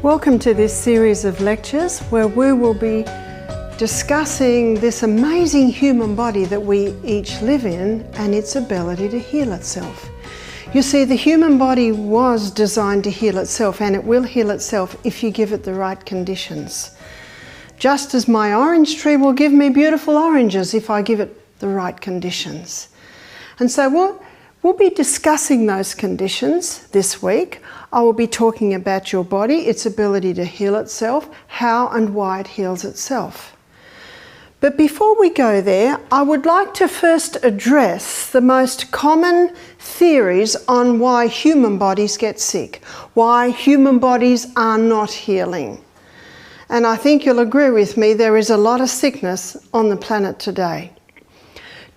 Welcome to this series of lectures where we will be discussing this amazing human body that we each live in and its ability to heal itself. You see, the human body was designed to heal itself, and it will heal itself if you give it the right conditions. Just as my orange tree will give me beautiful oranges if I give it the right conditions. And so we'll be discussing those conditions this week. I will be talking about your body, its ability to heal itself, how and why it heals itself. But before we go there, I would like to first address the most common theories on why human bodies get sick, why human bodies are not healing. And I think you'll agree with me, there is a lot of sickness on the planet today.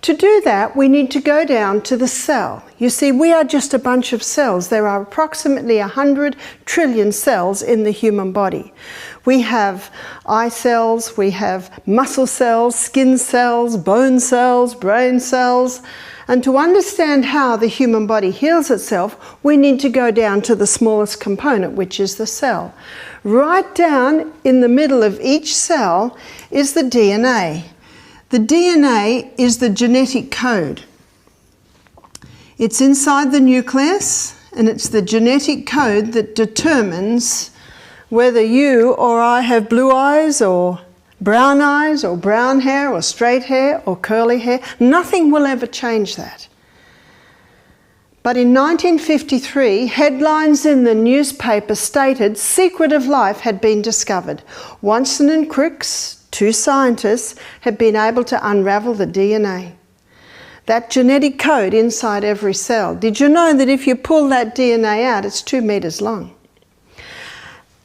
To do that, we need to go down to the cell. You see, we are just a bunch of cells. There are approximately 100 trillion cells in the human body. We have eye cells, we have muscle cells, skin cells, bone cells, brain cells. And to understand how the human body heals itself, we need to go down to the smallest component, which is the cell. Right down in the middle of each cell is the DNA. The DNA is the genetic code. It's inside the nucleus, and it's the genetic code that determines whether you or I have blue eyes or brown hair or straight hair or curly hair. Nothing will ever change that. But in 1953, headlines in the newspaper stated secret of life had been discovered. Watson and Crick's, two scientists, have been able to unravel the DNA. That genetic code inside every cell. Did you know that if you pull that DNA out, it's 2 meters long?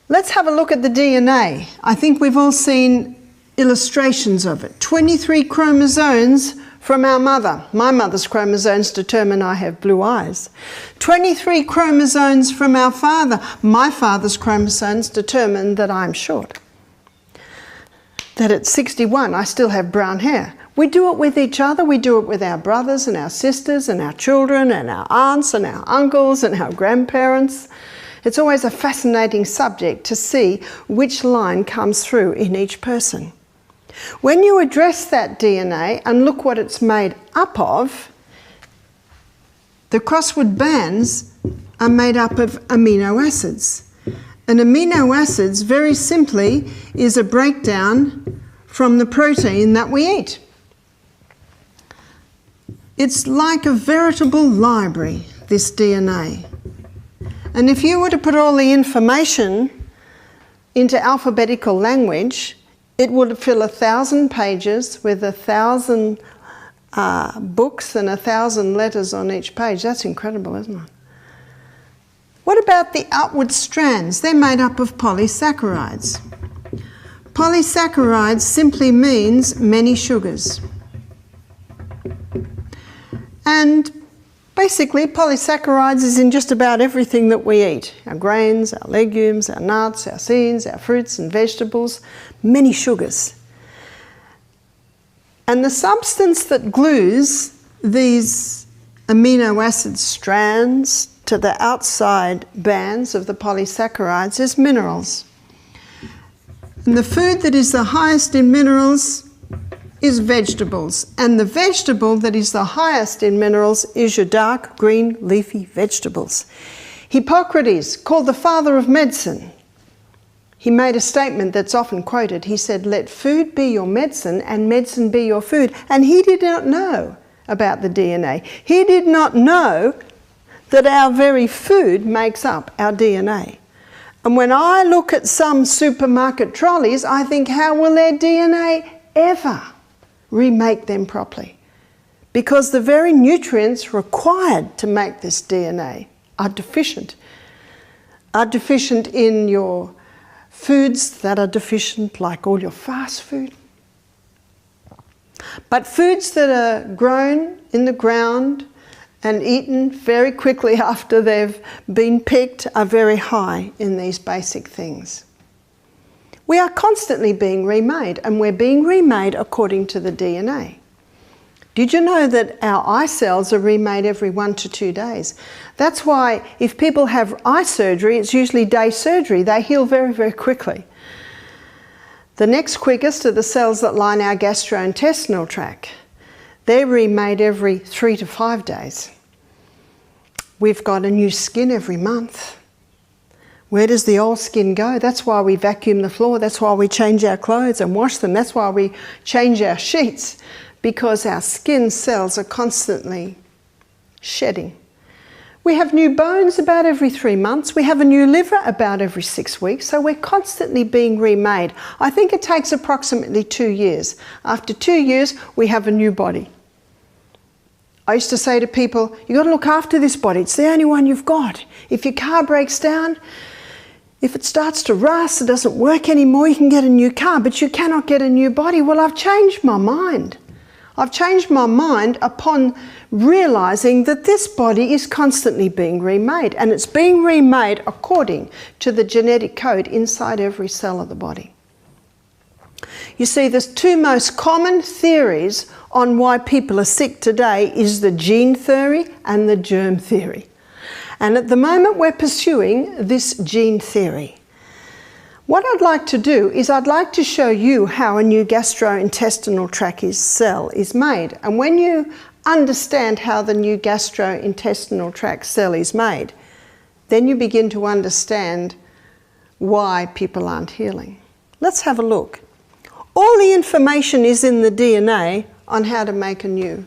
Let's have a look at the DNA. I think we've all seen illustrations of it. 23 chromosomes from our mother. My mother's chromosomes determine I have blue eyes. 23 chromosomes from our father. My father's chromosomes determine that I'm short. That at 61 I still have brown hair. We do it with each other, we do it with our brothers and our sisters and our children and our aunts and our uncles and our grandparents. It's always a fascinating subject to see which line comes through in each person. When you address that DNA and look what it's made up of, the crossword bands are made up of amino acids. And amino acids, very simply, is a breakdown from the protein that we eat. It's like a veritable library, this DNA. And if you were to put all the information into alphabetical language, it would fill 1,000 pages with 1,000 books and 1,000 letters on each page. That's incredible, isn't it? What about the outward strands? They're made up of polysaccharides. Polysaccharides simply means many sugars. And basically, polysaccharides is in just about everything that we eat. Our grains, our legumes, our nuts, our seeds, our fruits and vegetables, many sugars. And the substance that glues these amino acid strands to the outside bands of the polysaccharides is minerals. And the food that is the highest in minerals is vegetables. And the vegetable that is the highest in minerals is your dark green leafy vegetables. Hippocrates, called the father of medicine, he made a statement that's often quoted. He said, "Let food be your medicine and medicine be your food." And he did not know about the DNA. He did not know that our very food makes up our DNA. And when I look at some supermarket trolleys, I think, how will their DNA ever remake them properly? Because the very nutrients required to make this DNA are deficient. Are deficient in your foods that are deficient, like all your fast food. But foods that are grown in the ground and eaten very quickly after they've been picked are very high in these basic things. We are constantly being remade, and we're being remade according to the DNA. Did you know that our eye cells are remade every 1 to 2 days? That's why if people have eye surgery, it's usually day surgery. They heal very, very quickly. The next quickest are the cells that line our gastrointestinal tract. They're remade every 3 to 5 days. We've got a new skin every month. Where does the old skin go? That's why we vacuum the floor. That's why we change our clothes and wash them. That's why we change our sheets, because our skin cells are constantly shedding. We have new bones about every 3 months. We have a new liver about every 6 weeks. So we're constantly being remade. I think it takes approximately 2 years. After 2 years, we have a new body. I used to say to people, you've got to look after this body. It's the only one you've got. If your car breaks down, if it starts to rust, it doesn't work anymore, you can get a new car, but you cannot get a new body. Well, I've changed my mind. I've changed my mind upon realizing that this body is constantly being remade, and it's being remade according to the genetic code inside every cell of the body. You see, the 2 most common theories on why people are sick today is the gene theory and the germ theory. And at the moment we're pursuing this gene theory. What I'd like to do is I'd like to show you how a new gastrointestinal tract cell is made. And when you understand how the new gastrointestinal tract cell is made, then you begin to understand why people aren't healing. Let's have a look. All the information is in the DNA on how to make a new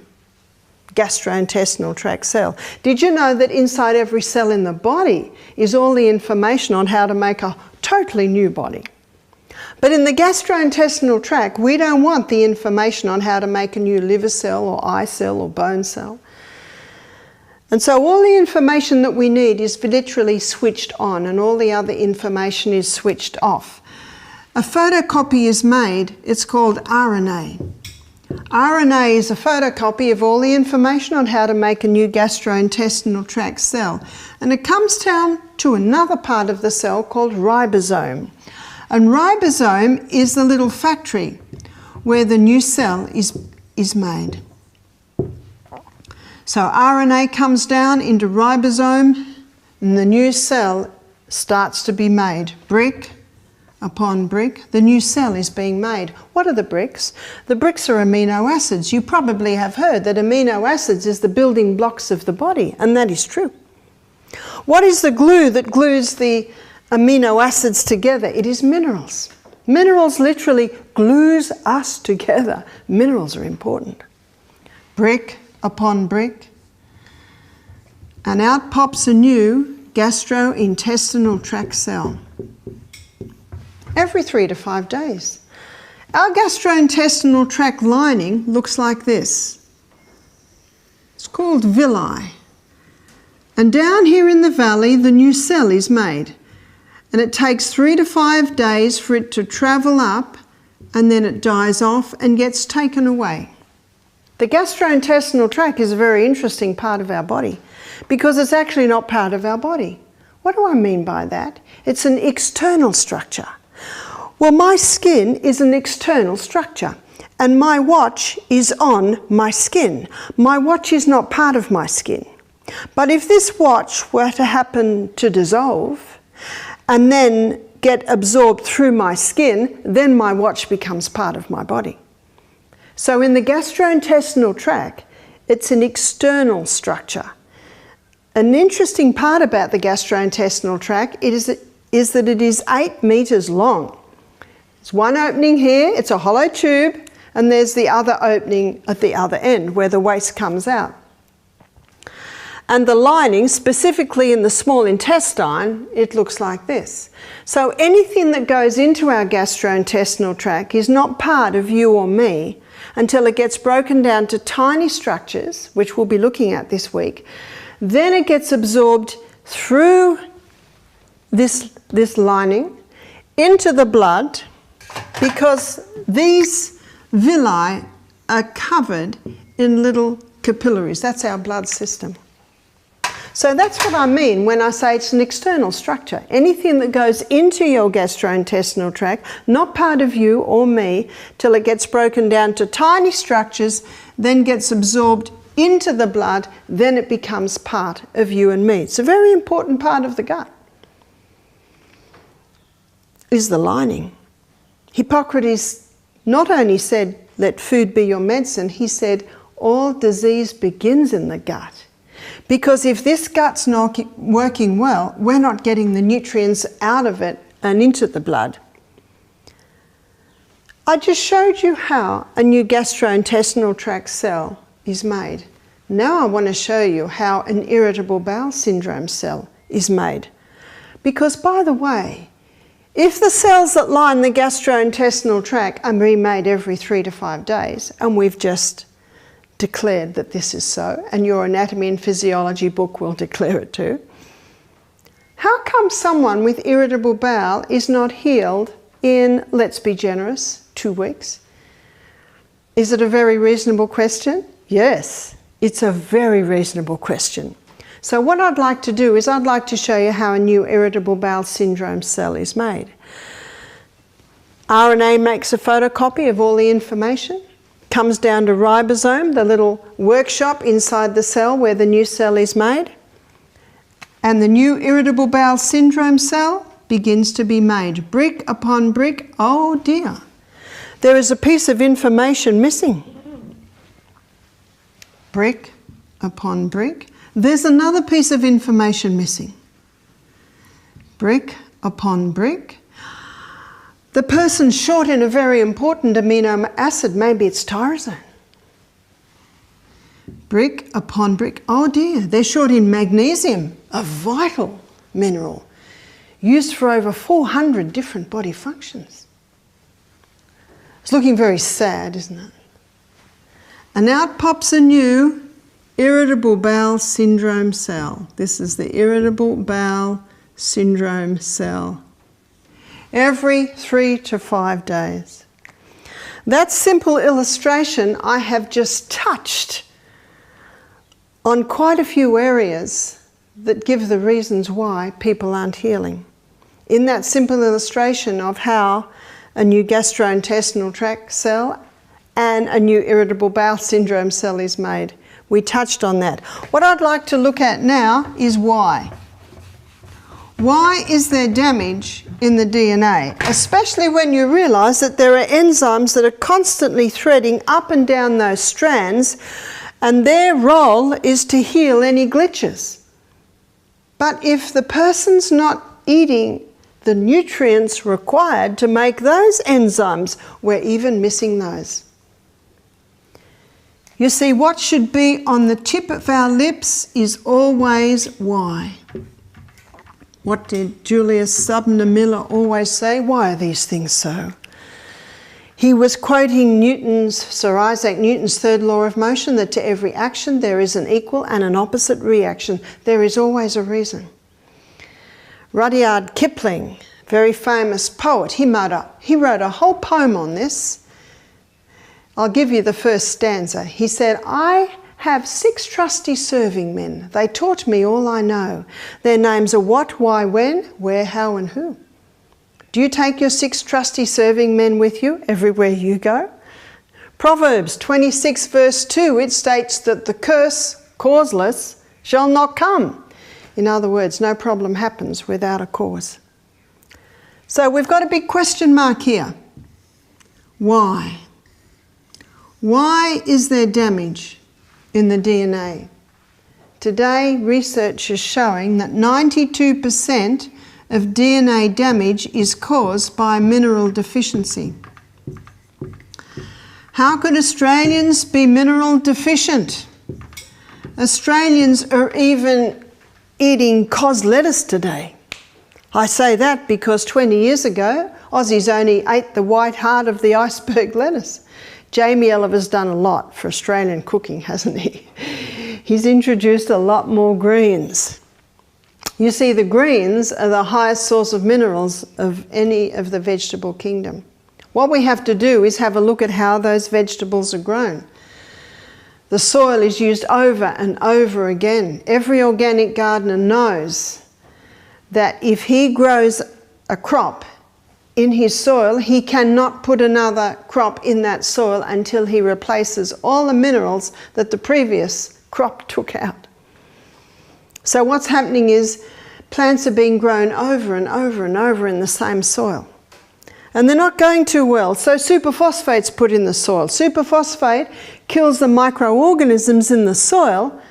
gastrointestinal tract cell. Did you know that inside every cell in the body is all the information on how to make a totally new body? But in the gastrointestinal tract, we don't want the information on how to make a new liver cell or eye cell or bone cell. And so all the information that we need is literally switched on, and all the other information is switched off. A photocopy is made, it's called RNA. RNA is a photocopy of all the information on how to make a new gastrointestinal tract cell. And it comes down to another part of the cell called ribosome. And ribosome is the little factory where the new cell is made. So RNA comes down into ribosome and the new cell starts to be made. Brick upon brick, the new cell is being made. What are the bricks? The bricks are amino acids. You probably have heard that amino acids is the building blocks of the body, and that is true. What is the glue that glues the amino acids together? It is minerals. Minerals literally glues us together. Minerals are important. Brick upon brick, and out pops a new gastrointestinal tract cell. Every 3 to 5 days. Our gastrointestinal tract lining looks like this. It's called villi. And down here in the valley, the new cell is made. And it takes 3 to 5 days for it to travel up, and then it dies off and gets taken away. The gastrointestinal tract is a very interesting part of our body because it's actually not part of our body. What do I mean by that? It's an external structure. Well, my skin is an external structure, and my watch is on my skin. My watch is not part of my skin. But if this watch were to happen to dissolve and then get absorbed through my skin, then my watch becomes part of my body. So in the gastrointestinal tract, it's an external structure. An interesting part about the gastrointestinal tract is that it is 8 meters long. There's one opening here, it's a hollow tube, and there's the other opening at the other end where the waste comes out. And the lining, specifically in the small intestine, it looks like this. So anything that goes into our gastrointestinal tract is not part of you or me until it gets broken down to tiny structures, which we'll be looking at this week. Then it gets absorbed through this lining into the blood, because these villi are covered in little capillaries. That's our blood system. So that's what I mean when I say it's an external structure. Anything that goes into your gastrointestinal tract, not part of you or me, till it gets broken down to tiny structures, then gets absorbed into the blood, then it becomes part of you and me. It's a very important part of the gut, is the lining. Hippocrates not only said, let food be your medicine, he said, all disease begins in the gut. Because if this gut's not working well, we're not getting the nutrients out of it and into the blood. I just showed you how a new gastrointestinal tract cell is made. Now I want to show you how an irritable bowel syndrome cell is made. Because, by the way, if the cells that line the gastrointestinal tract are remade every 3 to 5 days, and we've just declared that this is so, and your anatomy and physiology book will declare it too, how come someone with irritable bowel is not healed in, let's be generous, 2 weeks? Is it a very reasonable question? Yes, it's a very reasonable question. So what I'd like to do is I'd like to show you how a new irritable bowel syndrome cell is made. RNA makes a photocopy of all the information, comes down to ribosome, the little workshop inside the cell where the new cell is made, and the new irritable bowel syndrome cell begins to be made, brick upon brick. Oh dear, there is a piece of information missing. Brick upon brick. There's another piece of information missing. Brick upon brick. The person's short in a very important amino acid, maybe it's tyrosine. Brick upon brick. Oh dear, they're short in magnesium, a vital mineral, used for over 400 different body functions. It's looking very sad, isn't it? And out pops a new irritable bowel syndrome cell. This is the irritable bowel syndrome cell. Every 3 to 5 days. That simple illustration, I have just touched on quite a few areas that give the reasons why people aren't healing. In that simple illustration of how a new gastrointestinal tract cell and a new irritable bowel syndrome cell is made, we touched on that. What I'd like to look at now is why. Why is there damage in the DNA? Especially when you realise that there are enzymes that are constantly threading up and down those strands, and their role is to heal any glitches. But if the person's not eating the nutrients required to make those enzymes, we're even missing those. You see, what should be on the tip of our lips is always why. What did Julius Sumner Miller always say? Why are these things so? He was quoting Sir Isaac Newton's third law of motion, that to every action there is an equal and an opposite reaction. There is always a reason. Rudyard Kipling, very famous poet, he wrote a whole poem on this. I'll give you the first stanza. He said, I have 6 trusty serving men. They taught me all I know. Their names are what, why, when, where, how, and who. Do you take your 6 trusty serving men with you everywhere you go? Proverbs 26 verse 2, it states that the curse, causeless, shall not come. In other words, no problem happens without a cause. So we've got a big question mark here. Why? Why is there damage in the DNA? Today, research is showing that 92% of DNA damage is caused by mineral deficiency. How could Australians be mineral deficient? Australians are even eating cos lettuce today. I say that because 20 years ago, Aussies only ate the white heart of the iceberg lettuce. Jamie Oliver's done a lot for Australian cooking, hasn't he? He's introduced a lot more greens. You see, the greens are the highest source of minerals of any of the vegetable kingdom. What we have to do is have a look at how those vegetables are grown. The soil is used over and over again. Every organic gardener knows that if he grows a crop in his soil, he cannot put another crop in that soil until he replaces all the minerals that the previous crop took out. So what's happening is plants are being grown over and over and over in the same soil. And they're not going too well, so superphosphate's put in the soil. Superphosphate kills the microorganisms in the soil,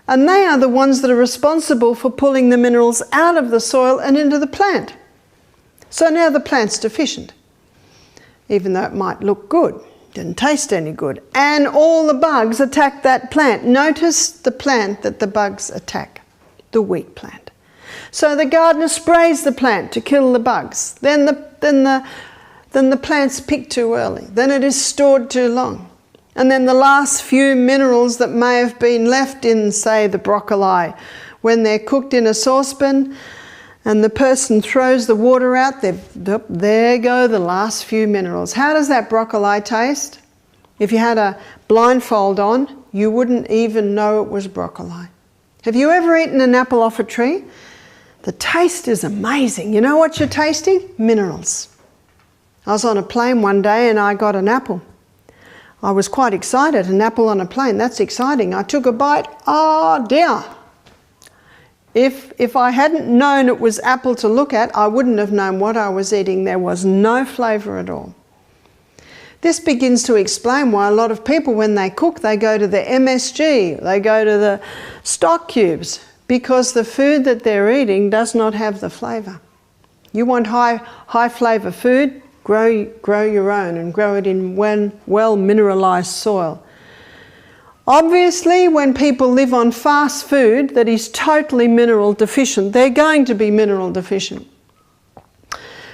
and they are the ones that are responsible for pulling the minerals out of the soil and into the plant. So now the plant's deficient, even though it might look good, didn't taste any good. And all the bugs attack that plant. Notice the plant that the bugs attack, the wheat plant. So the gardener sprays the plant to kill the bugs. Then the plant's picked too early. Then it is stored too long. And then the last few minerals that may have been left in, say, the broccoli, when they're cooked in a saucepan and the person throws the water out, there go the last few minerals. How does that broccoli taste? If you had a blindfold on, you wouldn't even know it was broccoli. Have you ever eaten an apple off a tree? The taste is amazing. You know what you're tasting? Minerals. I was on a plane one day and I got an apple. I was quite excited. An apple on a plane, that's exciting. I took a bite. Oh dear. If I hadn't known it was apple to look at, I wouldn't have known what I was eating. There was no flavour at all. This begins to explain why a lot of people, when they cook, they go to the MSG, they go to the stock cubes, because the food that they're eating does not have the flavour. You want high flavour food? Grow your own, and grow it in well mineralised soil. Obviously, when people live on fast food that is totally mineral deficient, they're going to be mineral deficient.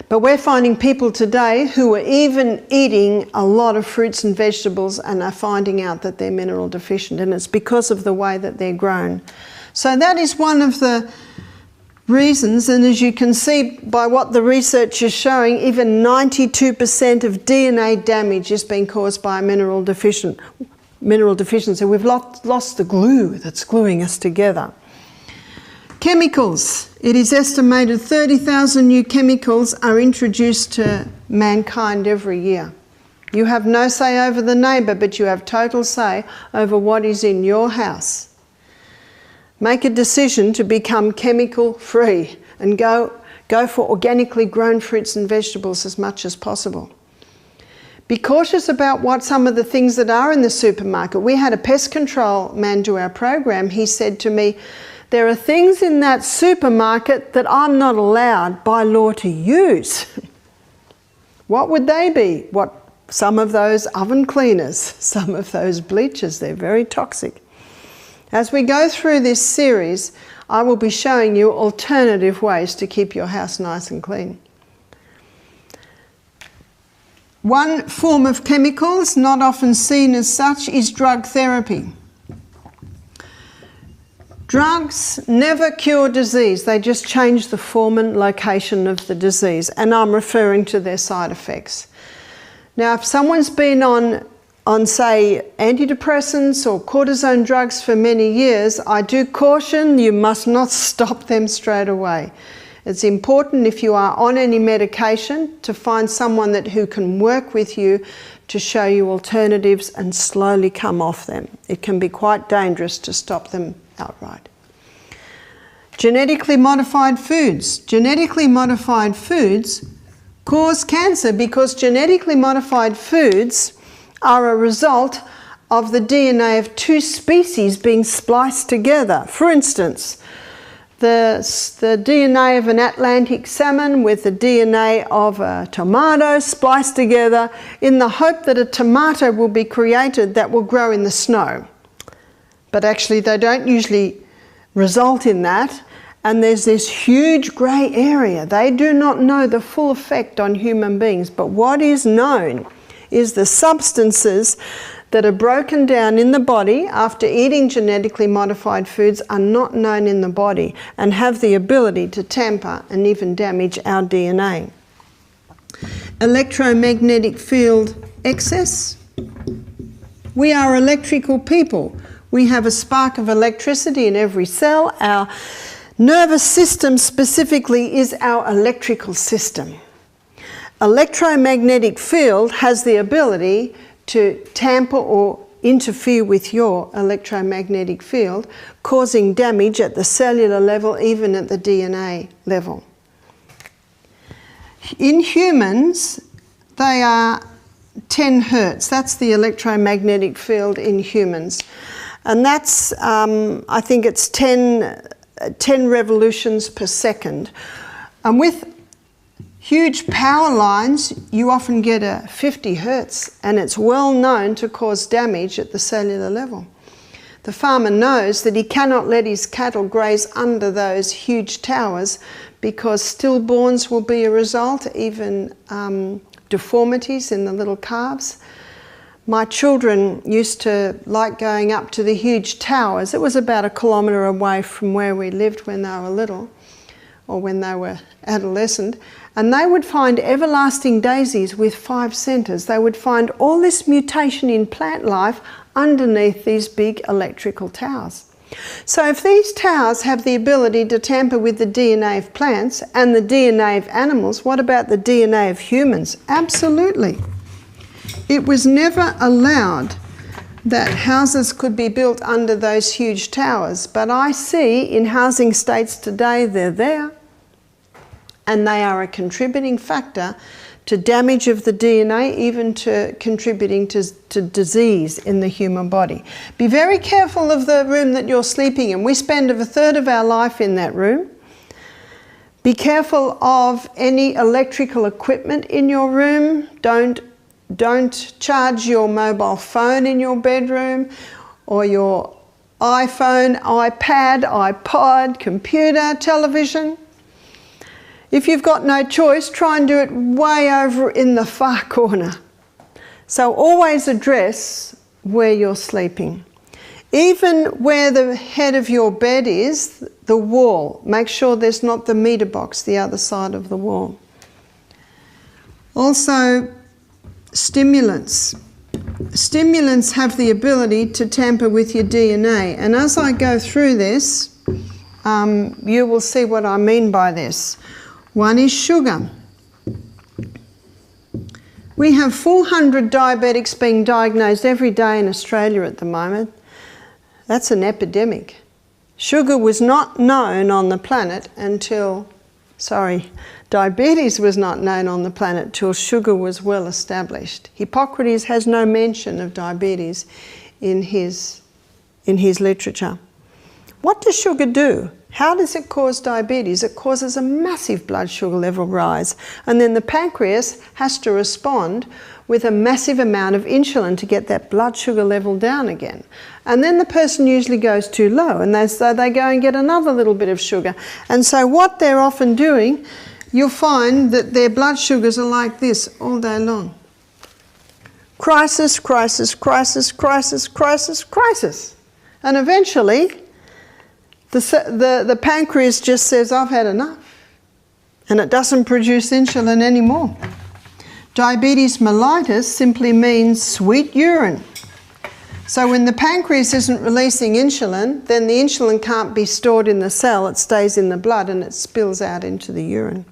But we're finding people today who are even eating a lot of fruits and vegetables and are finding out that they're mineral deficient, and it's because of the way that they're grown. So that is one of the reasons, and as you can see by what the research is showing, even 92% of DNA damage is being caused by mineral deficiency. We've lost the glue that's gluing us together. Chemicals. It is estimated 30,000 new chemicals are introduced to mankind every year. You have no say over the neighbour, but you have total say over what is in your house. Make a decision to become chemical free and go for organically grown fruits and vegetables as much as possible. Be cautious about what some of the things that are in the supermarket. We had a pest control man do our program. He said to me, there are things in that supermarket that I'm not allowed by law to use. What would they be? Some of those oven cleaners, some of those bleachers, they're very toxic. As we go through this series, I will be showing you alternative ways to keep your house nice and clean. One form of chemicals, not often seen as such, is drug therapy. Drugs never cure disease, they just change the form and location of the disease, and I'm referring to their side effects. Now, if someone's been on say, antidepressants or cortisone drugs for many years, I do caution you must not stop them straight away. It's important, if you are on any medication, to find someone who can work with you to show you alternatives and slowly come off them. It can be quite dangerous to stop them outright. Genetically modified foods. Genetically modified foods cause cancer because genetically modified foods are a result of the DNA of two species being spliced together. For instance, the DNA of an Atlantic salmon with the DNA of a tomato spliced together in the hope that a tomato will be created that will grow in the snow. But actually they don't usually result in that, and there's this huge grey area. They do not know the full effect on human beings, but what is known is the substances that are broken down in the body after eating genetically modified foods are not known in the body and have the ability to tamper and even damage our DNA. Electromagnetic field excess. We are electrical people. We have a spark of electricity in every cell. Our nervous system specifically is our electrical system. electromagnetic field has the ability to tamper or interfere with your electromagnetic field, causing damage at the cellular level, even at the DNA level. In humans, they are 10 hertz. That's the electromagnetic field in humans. And that's, I think it's 10 revolutions per second. And with huge power lines, you often get a 50 hertz, and it's well known to cause damage at the cellular level. The farmer knows that he cannot let his cattle graze under those huge towers because stillborns will be a result, even deformities in the little calves. My children used to like going up to the huge towers. It was about 1 kilometre away from where we lived when they were little, or when they were adolescent, and they would find everlasting daisies with 5 centres. They would find all this mutation in plant life underneath these big electrical towers. So if these towers have the ability to tamper with the DNA of plants and the DNA of animals, what about the DNA of humans? Absolutely. It was never allowed that houses could be built under those huge towers, but I see in housing states today they're there, and they are a contributing factor to damage of the DNA, even to contributing to disease in the human body. Be very careful of the room that you're sleeping in. We spend 1/3 of our life in that room. Be careful of any electrical equipment in your room. Don't charge your mobile phone in your bedroom, or your iPhone, iPad, iPod, computer, television. If you've got no choice, try and do it way over in the far corner. So always address where you're sleeping. Even where the head of your bed is, the wall, make sure there's not the meter box the other side of the wall. Also, stimulants. Stimulants have the ability to tamper with your DNA, and as I go through this, you will see what I mean by this. One is sugar. We have 400 diabetics being diagnosed every day in Australia at the moment. That's an epidemic. Sugar was not known on the planet until, diabetes was not known on the planet till sugar was well established. Hippocrates has no mention of diabetes in his literature. What does sugar do? How does it cause diabetes? It causes a massive blood sugar level rise, and then the pancreas has to respond with a massive amount of insulin to get that blood sugar level down again. And then the person usually goes too low, and so they go and get another little bit of sugar. And so what they're often doing, you'll find that their blood sugars are like this all day long. Crisis, crisis, crisis, crisis, crisis, crisis. And eventually, the pancreas just says, I've had enough, and it doesn't produce insulin anymore. Diabetes mellitus simply means sweet urine. So when the pancreas isn't releasing insulin, then the insulin can't be stored in the cell, it stays in the blood and it spills out into the urine.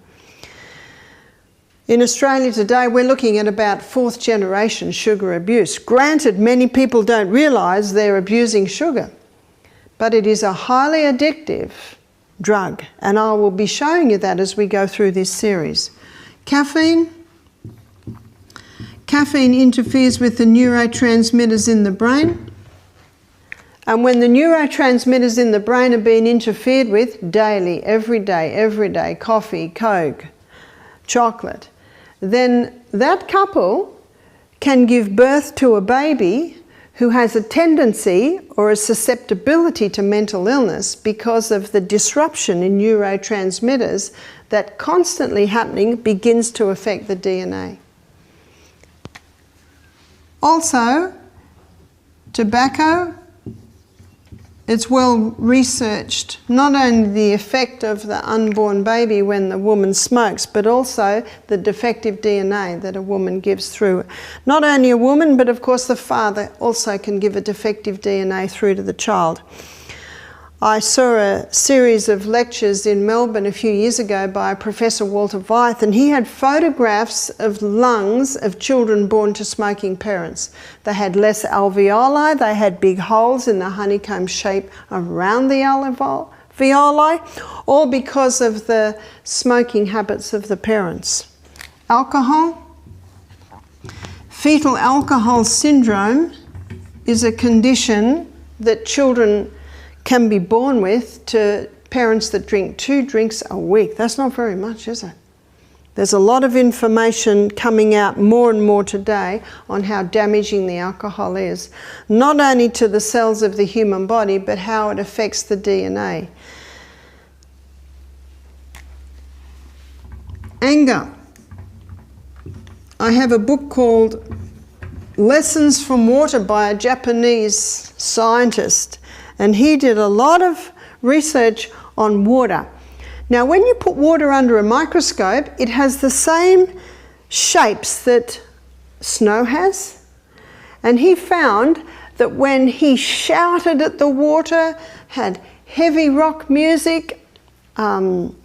In Australia today, we're looking at about 4th generation sugar abuse. Granted, many people don't realise they're abusing sugar, but it is a highly addictive drug, and I will be showing you that as we go through this series. Caffeine. Caffeine interferes with the neurotransmitters in the brain, and when the neurotransmitters in the brain are being interfered with daily, every day, coffee, Coke, chocolate, then that couple can give birth to a baby who has a tendency or a susceptibility to mental illness because of the disruption in neurotransmitters that constantly happening begins to affect the DNA. Also, tobacco, it's well researched, not only the effect of the unborn baby when the woman smokes, but also the defective DNA that a woman gives through. Not only a woman, but of course the father also can give a defective DNA through to the child. I saw a series of lectures in Melbourne a few years ago by Professor Walter Veith, and he had photographs of lungs of children born to smoking parents. They had less alveoli, they had big holes in the honeycomb shape around the alveoli, all because of the smoking habits of the parents. Alcohol. Fetal alcohol syndrome is a condition that children can be born with to parents that drink 2 drinks a week. That's not very much, is it? There's a lot of information coming out more and more today on how damaging the alcohol is, not only to the cells of the human body, but how it affects the DNA. Anger. I have a book called Lessons from Water by a Japanese scientist, and he did a lot of research on water. Now, when you put water under a microscope, it has the same shapes that snow has, and he found that when he shouted at the water, had heavy rock music, anger,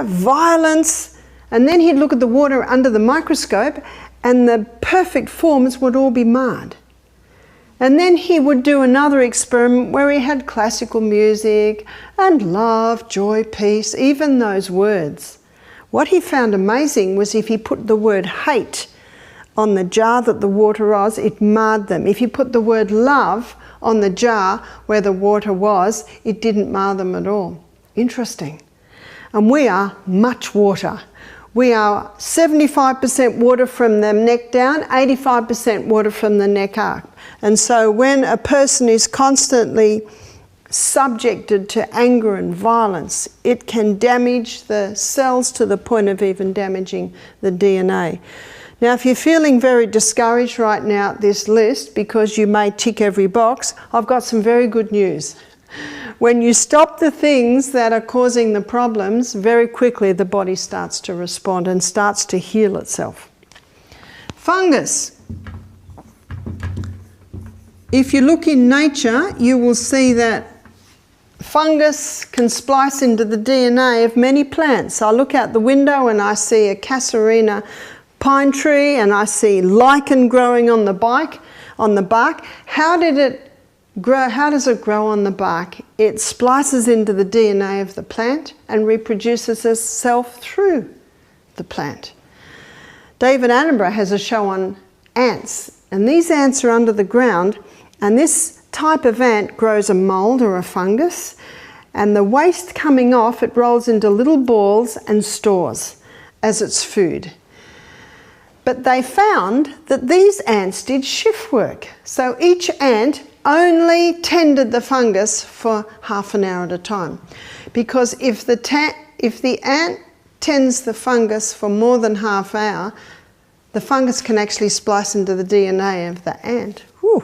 violence, and then he'd look at the water under the microscope and the perfect forms would all be marred. And then he would do another experiment where he had classical music and love, joy, peace, even those words. What he found amazing was if he put the word hate on the jar that the water was, it marred them. If you put the word love on the jar where the water was, it didn't mar them at all. Interesting. And we are much water. We are 75% water from the neck down, 85% water from the neck up. And so when a person is constantly subjected to anger and violence, it can damage the cells to the point of even damaging the DNA. Now, if you're feeling very discouraged right now at this list because you may tick every box, I've got some very good news. When you stop the things that are causing the problems, very quickly the body starts to respond and starts to heal itself. Fungus. If you look in nature, you will see that fungus can splice into the DNA of many plants. I look out the window and I see a Casuarina pine tree and I see lichen growing on the bark. How did it grow? How does it grow on the bark? It splices into the DNA of the plant and reproduces itself through the plant. David Attenborough has a show on ants, and these ants are under the ground, and this type of ant grows a mold or a fungus, and the waste coming off, it rolls into little balls and stores as its food. But they found that these ants did shift work. So each ant only tended the fungus for half an hour at a time. Because if the ant tends the fungus for more than half an hour, the fungus can actually splice into the DNA of the ant. Whew.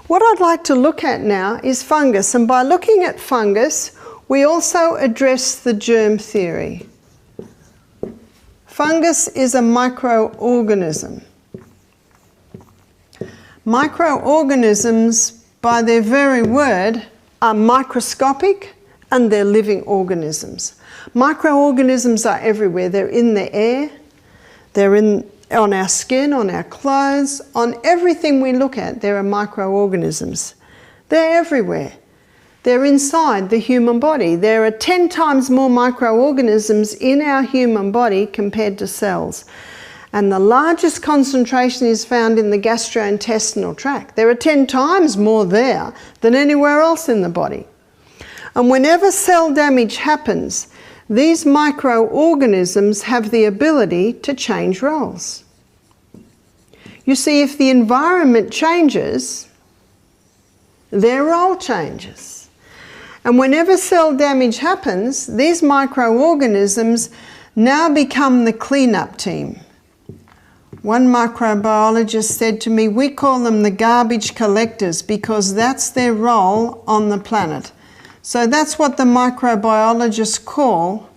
What I'd like to look at now is fungus, and by looking at fungus, we also address the germ theory. Fungus is a microorganism. Microorganisms, by their very word, are microscopic and they're living organisms. Microorganisms are everywhere. They're in the air, they're on our skin, on our clothes, on everything we look at, there are microorganisms. They're everywhere. They're inside the human body. There are 10 times more microorganisms in our human body compared to cells. And the largest concentration is found in the gastrointestinal tract. There are 10 times more there than anywhere else in the body. And whenever cell damage happens, these microorganisms have the ability to change roles. You see, if the environment changes, their role changes. And whenever cell damage happens, these microorganisms now become the cleanup team. One microbiologist said to me, we call them the garbage collectors because that's their role on the planet. So that's what the microbiologists call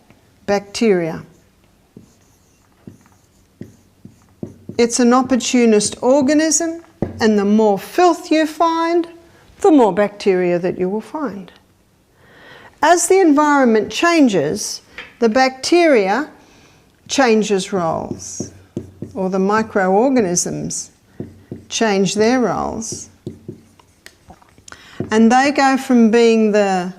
bacteria. It's an opportunist organism, and the more filth you find, the more bacteria that you will find. As the environment changes, the bacteria changes roles, or the microorganisms change their roles. And they go from being the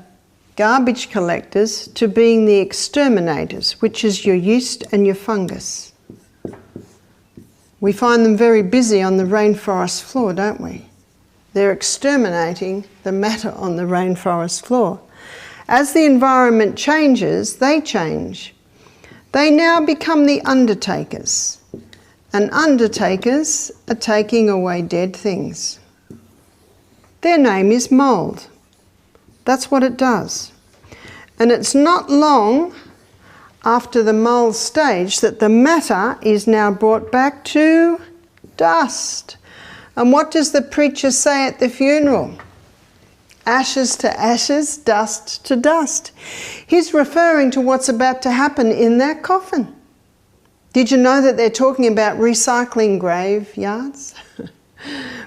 garbage collectors to being the exterminators, which is your yeast and your fungus. We find them very busy on the rainforest floor, don't we? They're exterminating the matter on the rainforest floor. As the environment changes, they change. They now become the undertakers. And undertakers are taking away dead things. Their name is mould. That's what it does. And it's not long after the mould stage that the matter is now brought back to dust. And what does the preacher say at the funeral? Ashes to ashes, dust to dust. He's referring to what's about to happen in that coffin. Did you know that they're talking about recycling graveyards?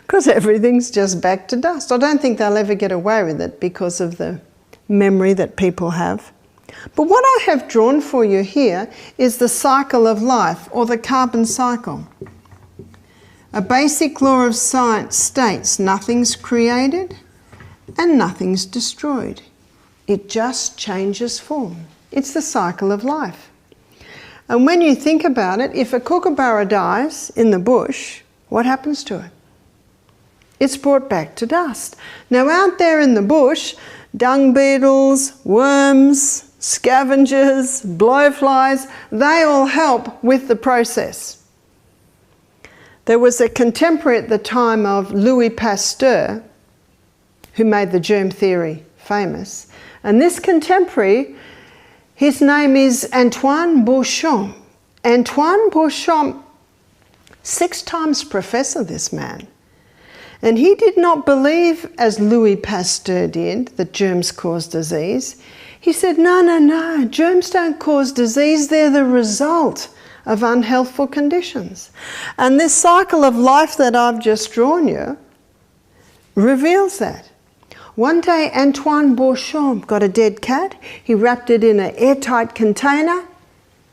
Because everything's just back to dust. I don't think they'll ever get away with it because of the memory that people have. But what I have drawn for you here is the cycle of life, or the carbon cycle. A basic law of science states nothing's created and nothing's destroyed. It just changes form. It's the cycle of life. And when you think about it, if a kookaburra dies in the bush, what happens to it? It's brought back to dust. Now out there in the bush, dung beetles, worms, scavengers, blowflies, they all help with the process. There was a contemporary at the time of Louis Pasteur who made the germ theory famous. And this contemporary, his name is Antoine Beauchamp. Antoine Beauchamp, 6 times professor, this man. And he did not believe, as Louis Pasteur did, that germs cause disease. He said, no, germs don't cause disease, they're the result of unhealthful conditions. And this cycle of life that I've just drawn you reveals that. One day Antoine Beauchamp got a dead cat, he wrapped it in an airtight container,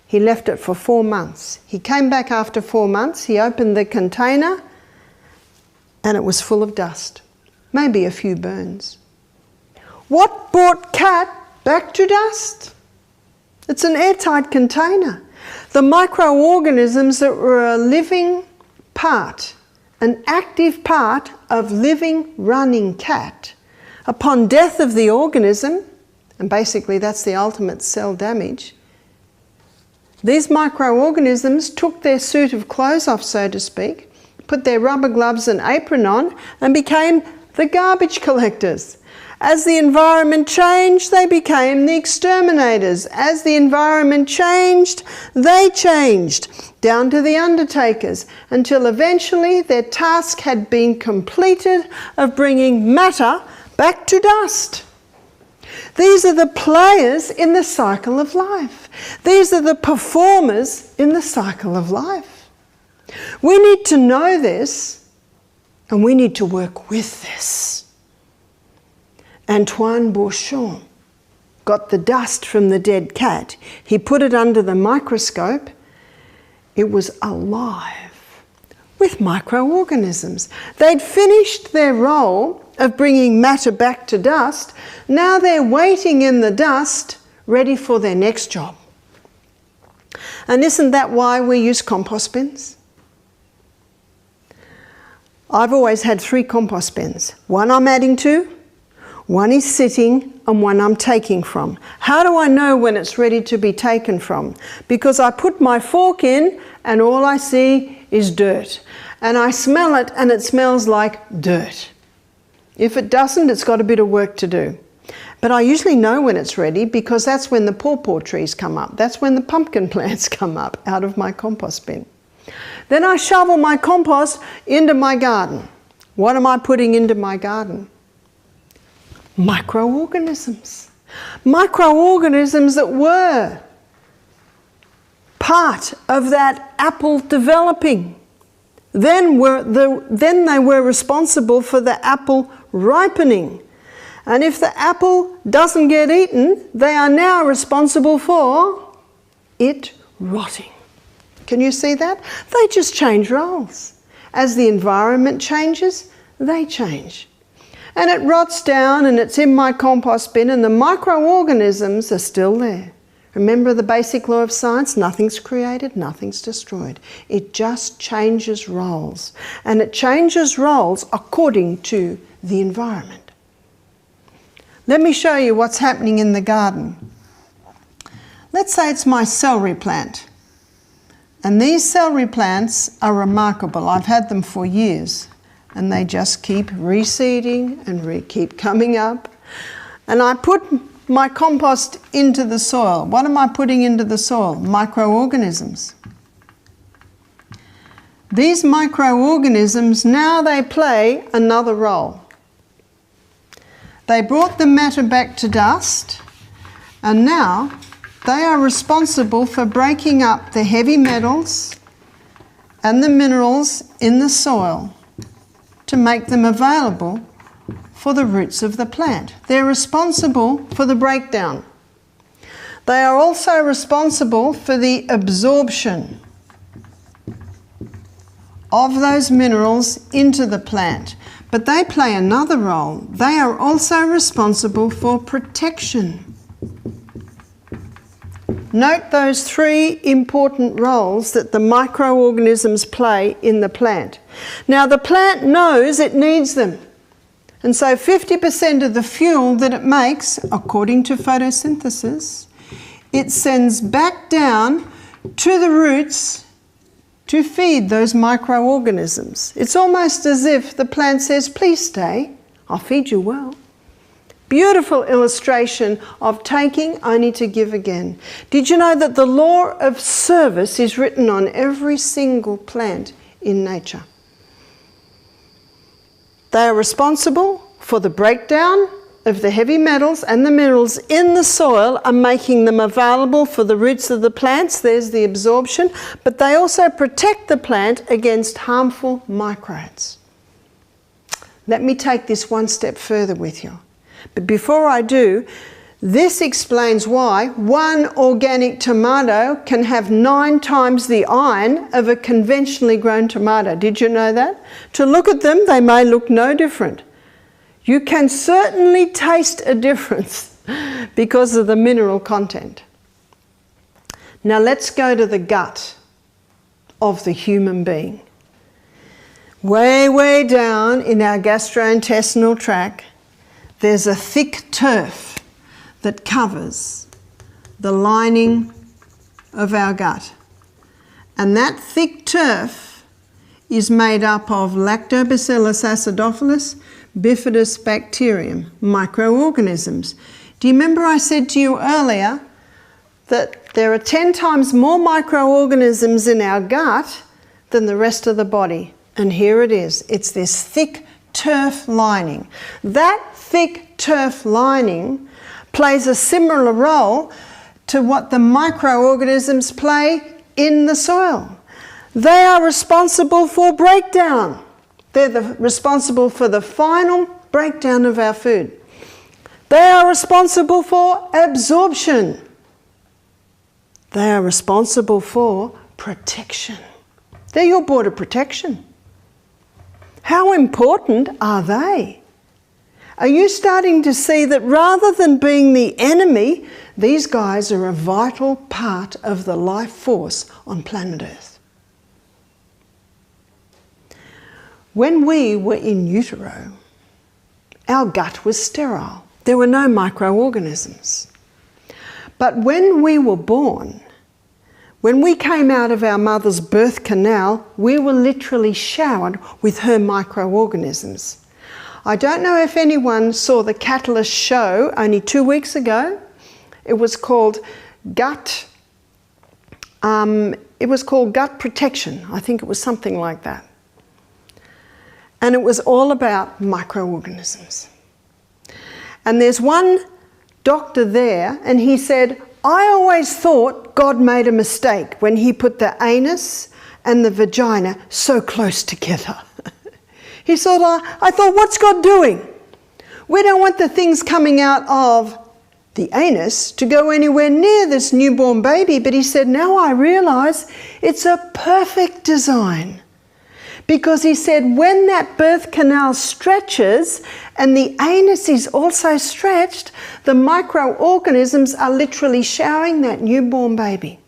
he left it for 4 months. He came back after 4 months, he opened the container and it was full of dust, maybe a few burns. What brought cat back to dust? It's an airtight container. The microorganisms that were a living part, an active part of living, running cat, upon death of the organism, and basically that's the ultimate cell damage, these microorganisms took their suit of clothes off, so to speak, put their rubber gloves and apron on, and became the garbage collectors. As the environment changed, they became the exterminators. As the environment changed, they changed, down to the undertakers, until eventually their task had been completed of bringing matter back to dust. These are the players in the cycle of life. These are the performers in the cycle of life. We need to know this, and we need to work with this. Antoine Beauchamp got the dust from the dead cat. He put it under the microscope. It was alive with microorganisms. They'd finished their role of bringing matter back to dust. Now they're waiting in the dust, ready for their next job. And isn't that why we use compost bins? I've always had 3 compost bins. One I'm adding to, one is sitting, and one I'm taking from. How do I know when it's ready to be taken from? Because I put my fork in and all I see is dirt. And I smell it and it smells like dirt. If it doesn't, it's got a bit of work to do. But I usually know when it's ready because that's when the pawpaw trees come up. That's when the pumpkin plants come up out of my compost bin. Then I shovel my compost into my garden. What am I putting into my garden? Microorganisms. Microorganisms that were part of that apple developing. Then they were responsible for the apple ripening. And if the apple doesn't get eaten, they are now responsible for it rotting. Can you see that? They just change roles. As the environment changes, they change. And it rots down and it's in my compost bin and the microorganisms are still there. Remember the basic law of science? Nothing's created, nothing's destroyed. It just changes roles. And it changes roles according to the environment. Let me show you what's happening in the garden. Let's say it's my celery plant. And these celery plants are remarkable. I've had them for years. And they just keep reseeding and keep coming up. And I put my compost into the soil. What am I putting into the soil? Microorganisms. These microorganisms, now they play another role. They brought the matter back to dust, and now they are responsible for breaking up the heavy metals and the minerals in the soil to make them available for the roots of the plant. They're responsible for the breakdown. They are also responsible for the absorption of those minerals into the plant. But they play another role. They are also responsible for protection. Note those three important roles that the microorganisms play in the plant. Now the plant knows it needs them. And so 50% of the fuel that it makes, according to photosynthesis, it sends back down to the roots to feed those microorganisms. It's almost as if the plant says, please stay, I'll feed you well. Beautiful illustration of taking only to give again. Did you know that the law of service is written on every single plant in nature? They are responsible for the breakdown of the heavy metals and the minerals in the soil and making them available for the roots of the plants. There's the absorption, but they also protect the plant against harmful microbes. Let me take this one step further with you. But before I do, this explains why one organic tomato can have 9 times the iron of a conventionally grown tomato. Did you know that? To look at them, they may look no different. You can certainly taste a difference because of the mineral content. Now let's go to the gut of the human being. Way down in our gastrointestinal tract, there's a thick turf that covers the lining of our gut. And that thick turf is made up of Lactobacillus acidophilus, bifidus bacterium, microorganisms. Do you remember I said to you earlier that there are 10 times more microorganisms in our gut than the rest of the body? And here it is. It's this thick turf lining. That thick turf lining plays a similar role to what the microorganisms play in the soil. They are responsible for breakdown. They're responsible for the final breakdown of our food. They are responsible for absorption. They are responsible for protection. They're your border protection. How important are they? Are you starting to see that rather than being the enemy, these guys are a vital part of the life force on planet Earth? When we were in utero, our gut was sterile. There were no microorganisms. But when we were born, when we came out of our mother's birth canal, we were literally showered with her microorganisms. I don't know if anyone saw the Catalyst show only 2 weeks ago. It was called Gut Protection. I think it was something like that. And it was all about microorganisms. And there's one doctor there, and he said, I always thought God made a mistake when he put the anus and the vagina so close together. He thought, I thought, what's God doing? We don't want the things coming out of the anus to go anywhere near this newborn baby. But he said, now I realise it's a perfect design. Because he said when that birth canal stretches and the anus is also stretched, the microorganisms are literally showering that newborn baby.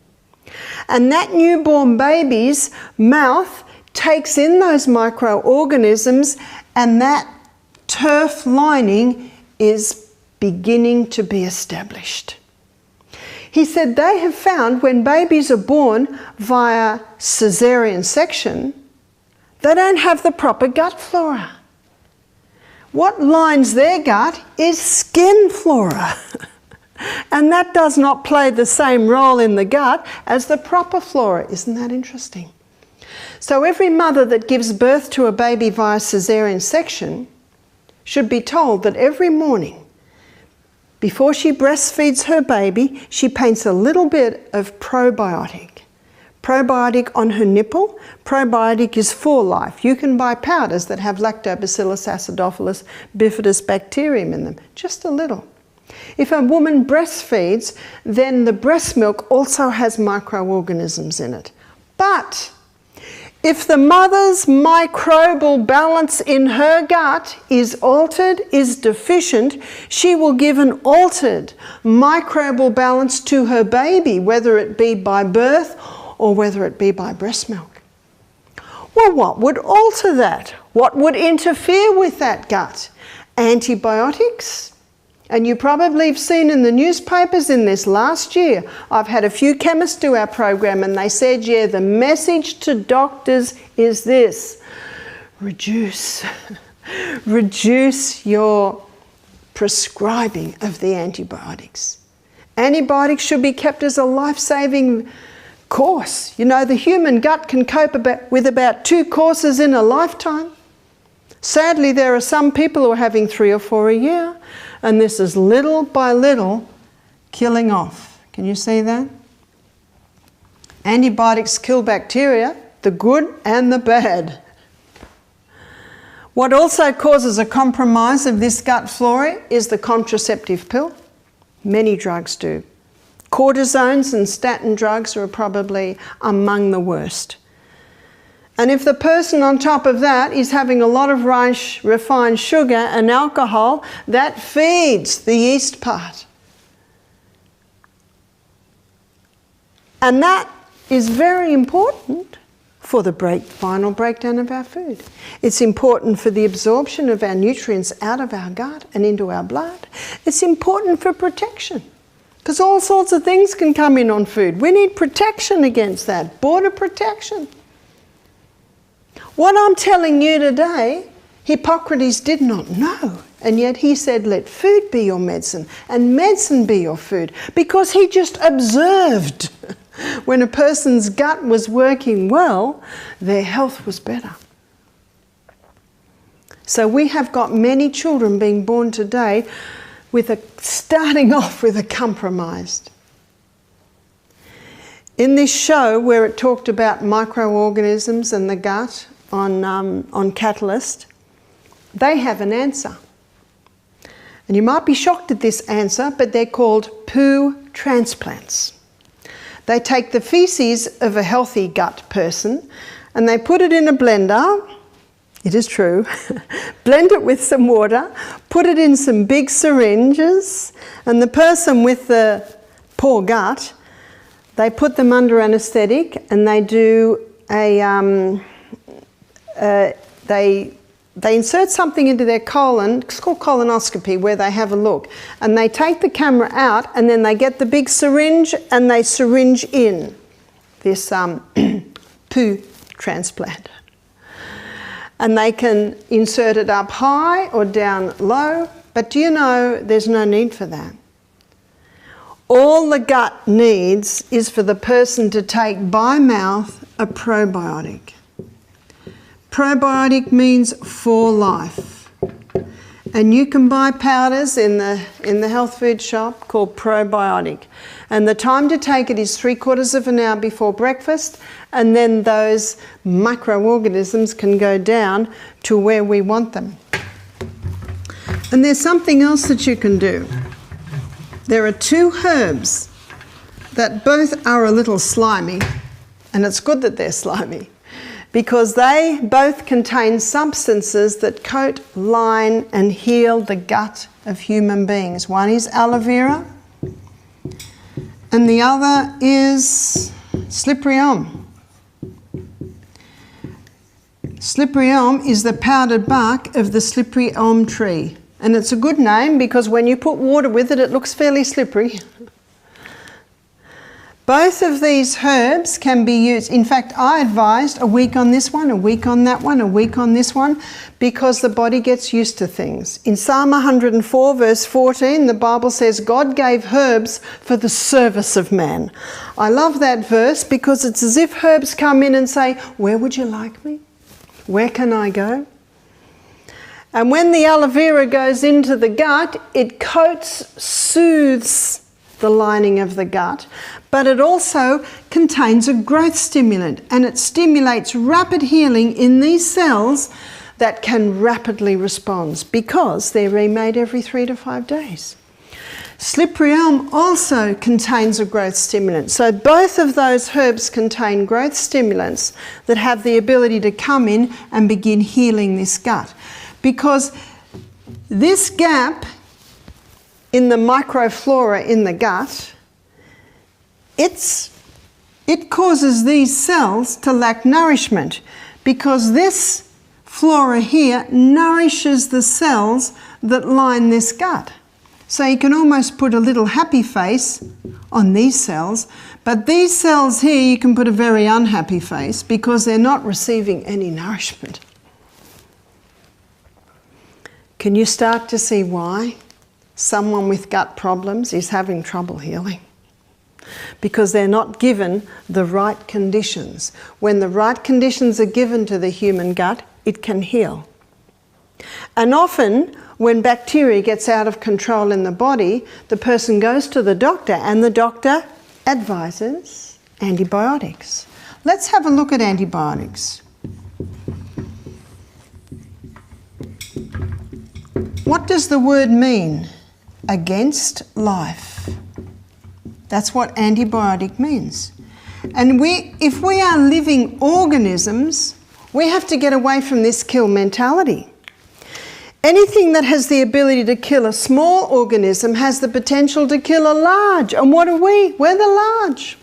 And that newborn baby's mouth takes in those microorganisms, and that turf lining is beginning to be established. He said they have found when babies are born via caesarean section, they don't have the proper gut flora. What lines their gut is skin flora. And that does not play the same role in the gut as the proper flora. Isn't that interesting? So every mother that gives birth to a baby via caesarean section should be told that every morning, before she breastfeeds her baby, she paints a little bit of probiotic. Probiotic on her nipple. Probiotic is for life. You can buy powders that have Lactobacillus acidophilus bifidus bacterium in them, just a little. If a woman breastfeeds, then the breast milk also has microorganisms in it. But if the mother's microbial balance in her gut is altered, is deficient, she will give an altered microbial balance to her baby, whether it be by birth or whether it be by breast milk. Well, what would alter that? What would interfere with that gut? Antibiotics? And you probably have seen in the newspapers in this last year, I've had a few chemists do our program and they said, yeah, the message to doctors is this: reduce your prescribing of the antibiotics. Antibiotics should be kept as a life-saving course. You know, the human gut can cope with about 2 courses in a lifetime. Sadly, there are some people who are having 3 or 4 a year, and this is little by little killing off. Can you see that? Antibiotics kill bacteria, the good and the bad. What also causes a compromise of this gut flora is the contraceptive pill. Many drugs do. Cortisones and statin drugs are probably among the worst. And if the person on top of that is having a lot of refined sugar and alcohol, that feeds the yeast part. And that is very important for the final breakdown of our food. It's important for the absorption of our nutrients out of our gut and into our blood. It's important for protection, because all sorts of things can come in on food. We need protection against that, border protection. What I'm telling you today, Hippocrates did not know, and yet he said, let food be your medicine and medicine be your food, because he just observed when a person's gut was working well, their health was better. So we have got many children being born today starting off with a compromised. In this show where it talked about microorganisms and the gut on Catalyst, they have an answer. And you might be shocked at this answer, but they're called poo transplants. They take the feces of a healthy gut person and they put it in a blender. It is true. Blend it with some water, put it in some big syringes, and the person with the poor gut, they put them under anaesthetic and they do they insert something into their colon. It's called colonoscopy, where they have a look. And they take the camera out and then they get the big syringe and they syringe in this poo transplant. And they can insert it up high or down low, but do you know there's no need for that? All the gut needs is for the person to take by mouth a probiotic. Probiotic means for life. And you can buy powders in the health food shop called probiotic. And the time to take it is 3/4 of an hour before breakfast, and then those microorganisms can go down to where we want them. And there's something else that you can do. There are two herbs that both are a little slimy, and it's good that they're slimy, because they both contain substances that coat, line and heal the gut of human beings. One is aloe vera and the other is slippery elm. Slippery elm is the powdered bark of the slippery elm tree, and it's a good name because when you put water with it, it looks fairly slippery. Both of these herbs can be used. In fact, I advised a week on this one, a week on that one, a week on this one, because the body gets used to things. In Psalm 104 verse 14, the Bible says, God gave herbs for the service of man. I love that verse because it's as if herbs come in and say, where would you like me? Where can I go? And when the aloe vera goes into the gut, it coats, soothes the lining of the gut, but it also contains a growth stimulant, and it stimulates rapid healing in these cells that can rapidly respond because they're remade every 3 to 5 days. Slippery elm also contains a growth stimulant. So both of those herbs contain growth stimulants that have the ability to come in and begin healing this gut. Because this gap in the microflora in the gut, it causes these cells to lack nourishment, because this flora here nourishes the cells that line this gut. So you can almost put a little happy face on these cells, but these cells here you can put a very unhappy face because they're not receiving any nourishment. Can you start to see why someone with gut problems is having trouble healing? Because they're not given the right conditions. When the right conditions are given to the human gut, it can heal. And often, when bacteria gets out of control in the body, the person goes to the doctor and the doctor advises antibiotics. Let's have a look at antibiotics. What does the word mean? Against life. That's what antibiotic means. And if we are living organisms, we have to get away from this kill mentality. Anything that has the ability to kill a small organism has the potential to kill a large. And what are we? We're the large.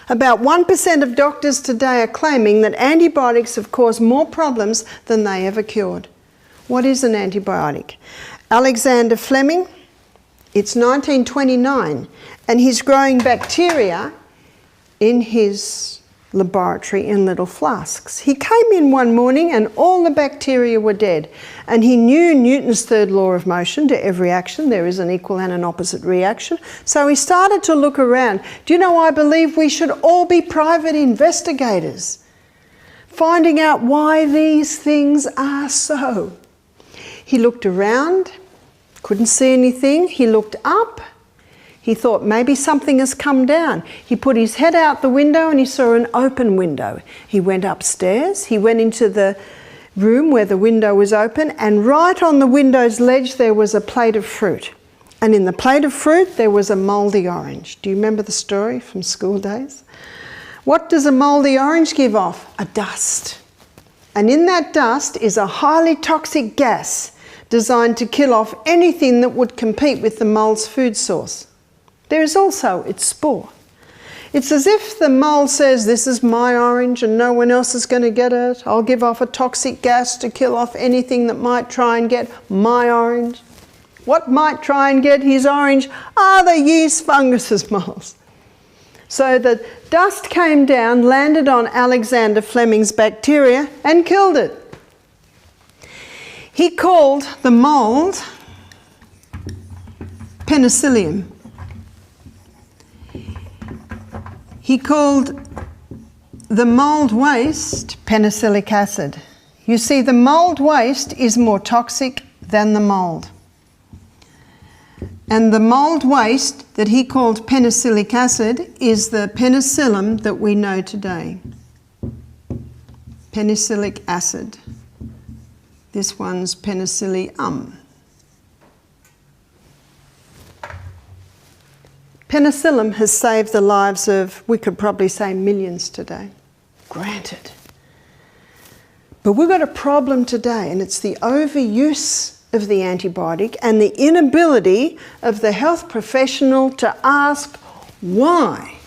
About 1% of doctors today are claiming that antibiotics have caused more problems than they ever cured. What is an antibiotic? Alexander Fleming, it's 1929, and he's growing bacteria in his laboratory in little flasks. He came in one morning and all the bacteria were dead, and he knew Newton's third law of motion: to every action there is an equal and an opposite reaction. So he started to look around. Do you know, I believe we should all be private investigators, finding out why these things are so. He looked around, couldn't see anything. He looked up. He thought maybe something has come down. He put his head out the window and he saw an open window. He went upstairs. He went into the room where the window was open, and right on the window's ledge there was a plate of fruit. And in the plate of fruit there was a mouldy orange. Do you remember the story from school days? What does a mouldy orange give off? A dust. And in that dust is a highly toxic gas designed to kill off anything that would compete with the mould's food source. There is also its spore. It's as if the mould says, this is my orange and no one else is going to get it. I'll give off a toxic gas to kill off anything that might try and get my orange. What might try and get his orange are the yeast, funguses, molds. So the dust came down, landed on Alexander Fleming's bacteria and killed it. He called the mould penicillium. He called the mould waste penicillic acid. You see, the mould waste is more toxic than the mould. And the mould waste that he called penicillic acid is the penicillin that we know today. Penicillic acid. This one's penicillium. Penicillin has saved the lives of, we could probably say, millions today. Granted. But we've got a problem today, and it's the overuse of the antibiotic and the inability of the health professional to ask, why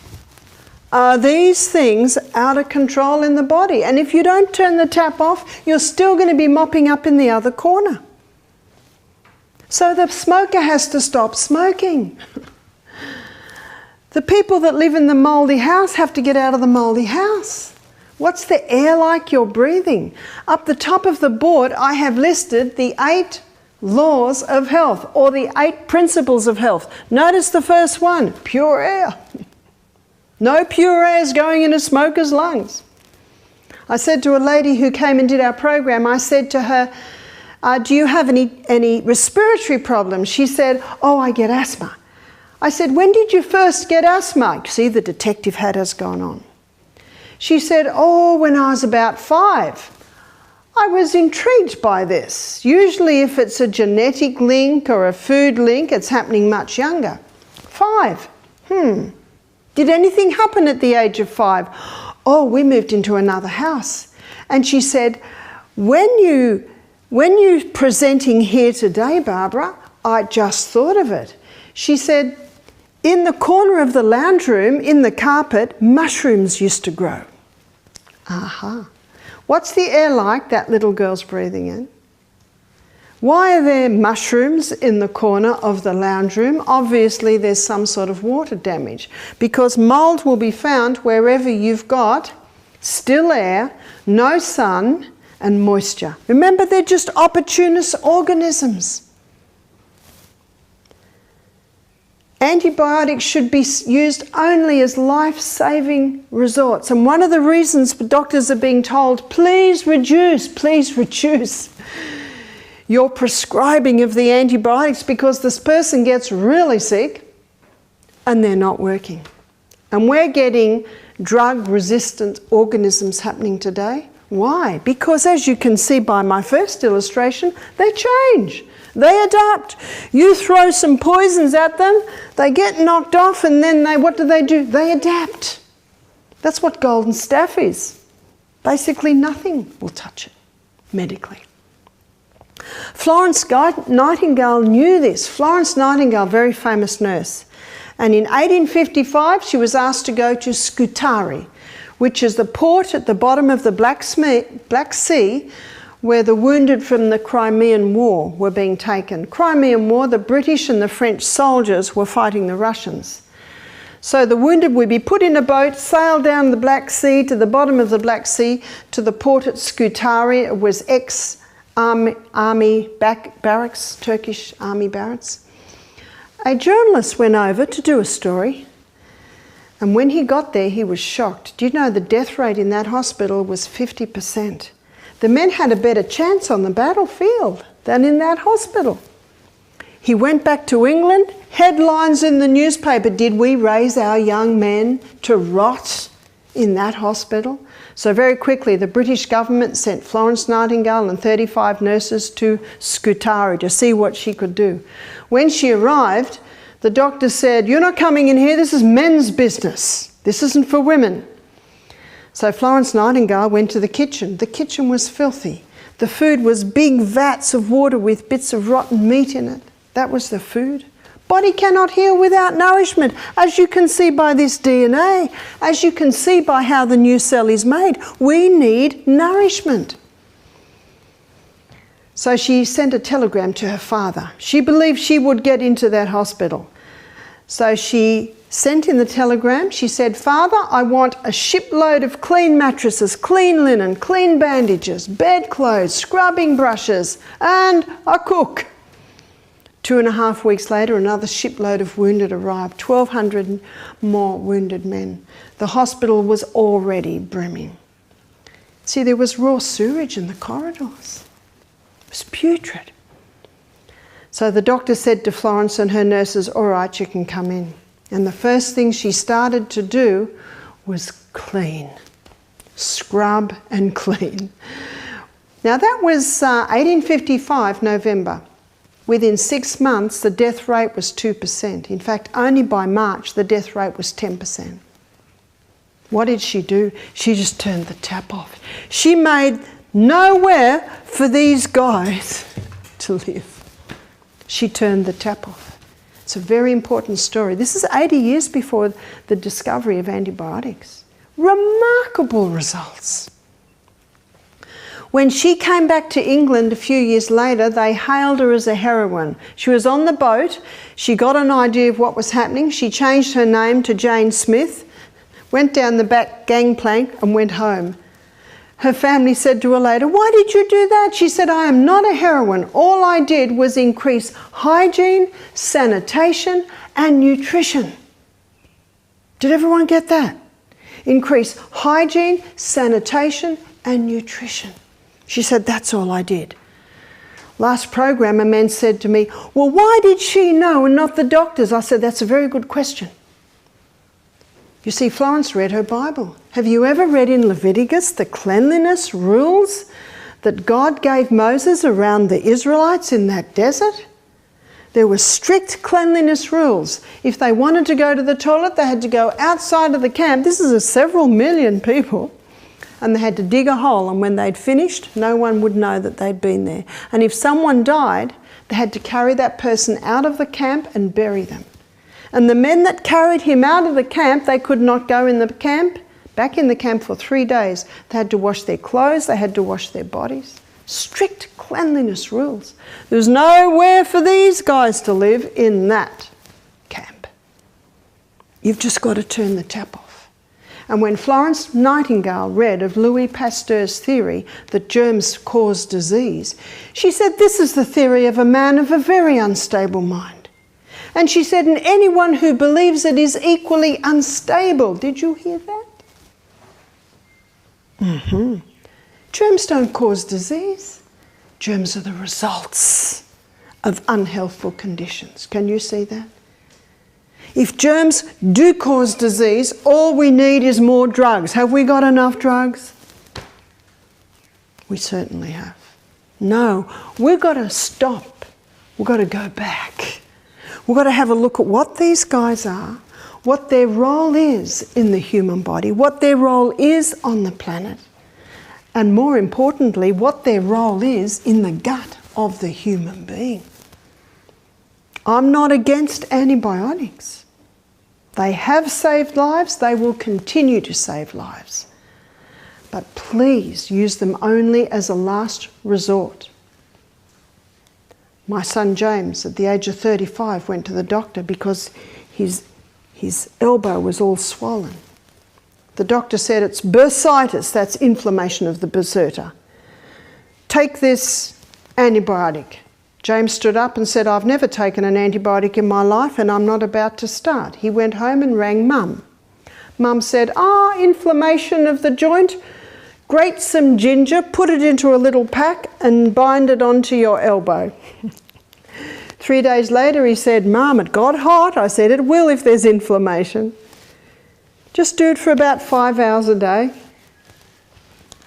are these things out of control in the body? And if you don't turn the tap off, you're still going to be mopping up in the other corner. So the smoker has to stop smoking. The people that live in the mouldy house have to get out of the mouldy house. What's the air like you're breathing? Up the top of the board, I have listed the 8 laws of health, or the 8 principles of health. Notice the first one, pure air. No pure air is going into smokers' lungs. I said to a lady who came and did our program, I said to her, do you have any respiratory problems? She said, oh, I get asthma. I said, when did you first get asthma? See, the detective hat has gone on. She said, oh, when I was about 5. I was intrigued by this. Usually if it's a genetic link or a food link, it's happening much younger. 5. Did anything happen at the age of 5? Oh, we moved into another house. And she said, when you presenting here today, Barbara, I just thought of it. She said, in the corner of the lounge room, in the carpet, mushrooms used to grow. Aha. What's the air like that little girl's breathing in? Why are there mushrooms in the corner of the lounge room? Obviously there's some sort of water damage, because mould will be found wherever you've got still air, no sun and moisture. Remember, they're just opportunist organisms. Antibiotics should be used only as life-saving resorts. And one of the reasons doctors are being told, please reduce your prescribing of the antibiotics, because this person gets really sick and they're not working. And we're getting drug-resistant organisms happening today. Why? Because as you can see by my first illustration, they change. They adapt. You throw some poisons at them, they get knocked off, and then what do? They adapt. That's what golden staph is. Basically nothing will touch it medically. Florence Nightingale knew this. Florence Nightingale, very famous nurse. And in 1855 she was asked to go to Scutari, which is the port at the bottom of the Black Sea, where the wounded from the Crimean War were being taken. Crimean War, the British and the French soldiers were fighting the Russians. So the wounded would be put in a boat, sail down the Black Sea to the bottom of the Black Sea to the port at Scutari. It was ex-army barracks, Turkish army barracks. A journalist went over to do a story, and when he got there he was shocked. Do you know the death rate in that hospital was 50%? The men had a better chance on the battlefield than in that hospital. He went back to England, headlines in the newspaper, did we raise our young men to rot in that hospital? So very quickly the British government sent Florence Nightingale and 35 nurses to Scutari to see what she could do. When she arrived, the doctor said, you're not coming in here, this is men's business. This isn't for women. So Florence Nightingale went to the kitchen. The kitchen was filthy. The food was big vats of water with bits of rotten meat in it. That was the food. Body cannot heal without nourishment, as you can see by this DNA, as you can see by how the new cell is made. We need nourishment. So she sent a telegram to her father. She believed she would get into that hospital. So she sent in the telegram. She said, Father, I want a shipload of clean mattresses, clean linen, clean bandages, bedclothes, scrubbing brushes, and a cook. 2.5 weeks later, another shipload of wounded arrived, 1,200 more wounded men. The hospital was already brimming. See, there was raw sewage in the corridors. It was putrid. So the doctor said to Florence and her nurses, all right, you can come in. And the first thing she started to do was clean. Scrub and clean. Now that was 1855, November. Within 6 months, the death rate was 2%. In fact, only by March, the death rate was 10%. What did she do? She just turned the tap off. She made nowhere for these guys to live. She turned the tap off. It's a very important story. This is 80 years before the discovery of antibiotics. Remarkable results. When she came back to England a few years later, they hailed her as a heroine. She was on the boat. She got an idea of what was happening. She changed her name to Jane Smith, went down the back gangplank and went home. Her family said to her later, "Why did you do that?" She said, "I am not a heroine. All I did was increase hygiene, sanitation and nutrition." Did everyone get that? Increase hygiene, sanitation and nutrition. She said, "That's all I did." Last program, a man said to me, "Well, why did she know and not the doctors?" I said, "That's a very good question." You see, Florence read her Bible. Have you ever read in Leviticus the cleanliness rules that God gave Moses around the Israelites in that desert? There were strict cleanliness rules. If they wanted to go to the toilet, they had to go outside of the camp. This is several million people. And they had to dig a hole, and when they'd finished, no one would know that they'd been there. And if someone died, they had to carry that person out of the camp and bury them. And the men that carried him out of the camp, they could not go in the camp, back in the camp for 3 days. They had to wash their clothes, they had to wash their bodies. Strict cleanliness rules. There's nowhere for these guys to live in that camp. You've just got to turn the tap off. And when Florence Nightingale read of Louis Pasteur's theory that germs cause disease, she said, "This is the theory of a man of a very unstable mind." And she said, "And anyone who believes it is equally unstable." Did you hear that? Germs don't cause disease. Germs are the results of unhealthful conditions. Can you see that? If germs do cause disease, all we need is more drugs. Have we got enough drugs? We certainly have. No, we've got to stop. We've got to go back. We've got to have a look at what these guys are, what their role is in the human body, what their role is on the planet, and more importantly, what their role is in the gut of the human being. I'm not against antibiotics. They have saved lives, they will continue to save lives. But please use them only as a last resort. My son James, at the age of 35, went to the doctor because his elbow was all swollen. The doctor said it's bursitis, that's inflammation of the bursa. Take this antibiotic. James stood up and said, "I've never taken an antibiotic in my life and I'm not about to start." He went home and rang Mum. Mum said, "Inflammation of the joint. Grate some ginger, put it into a little pack and bind it onto your elbow." 3 days later he said, "Mum, it got hot." I said, "It will if there's inflammation. Just do it for about 5 hours a day."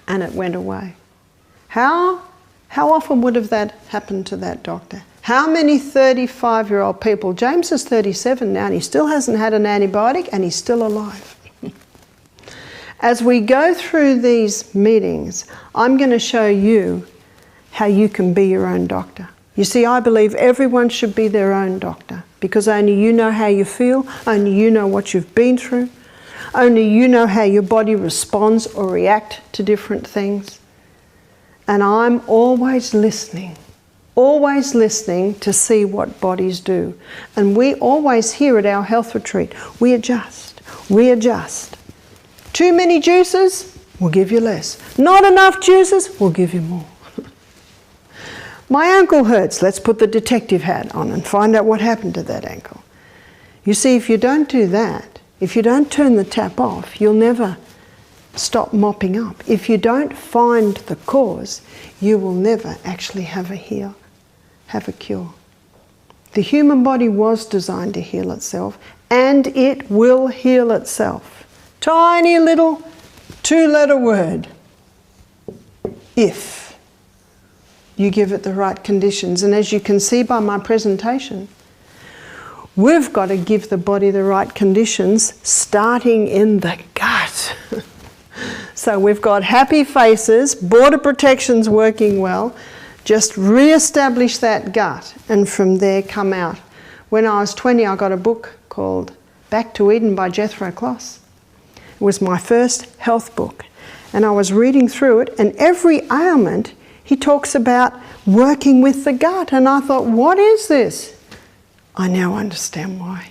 And it went away. How often would have that happened to that doctor? How many 35-year-old people? James is 37 now and he still hasn't had an antibiotic and he's still alive. As we go through these meetings, I'm going to show you how you can be your own doctor. You see, I believe everyone should be their own doctor because only you know how you feel, only you know what you've been through, only you know how your body responds or reacts to different things. And I'm always listening to see what bodies do. And we always here at our health retreat, we adjust. Too many juices, we'll give you less. Not enough juices, we'll give you more. My ankle hurts, let's put the detective hat on and find out what happened to that ankle. You see, if you don't do that, if you don't turn the tap off, you'll never stop mopping up. If you don't find the cause, you will never actually have a cure. The human body was designed to heal itself, and it will heal itself. Tiny little 2-letter word. If you give it the right conditions. And as you can see by my presentation, we've got to give the body the right conditions starting in the gut. So we've got happy faces, border protection's working well, just re-establish that gut and from there come out. When I was 20, I got a book called Back to Eden by Jethro Kloss. It was my first health book. And I was reading through it, and every ailment, he talks about working with the gut. And I thought, what is this? I now understand why.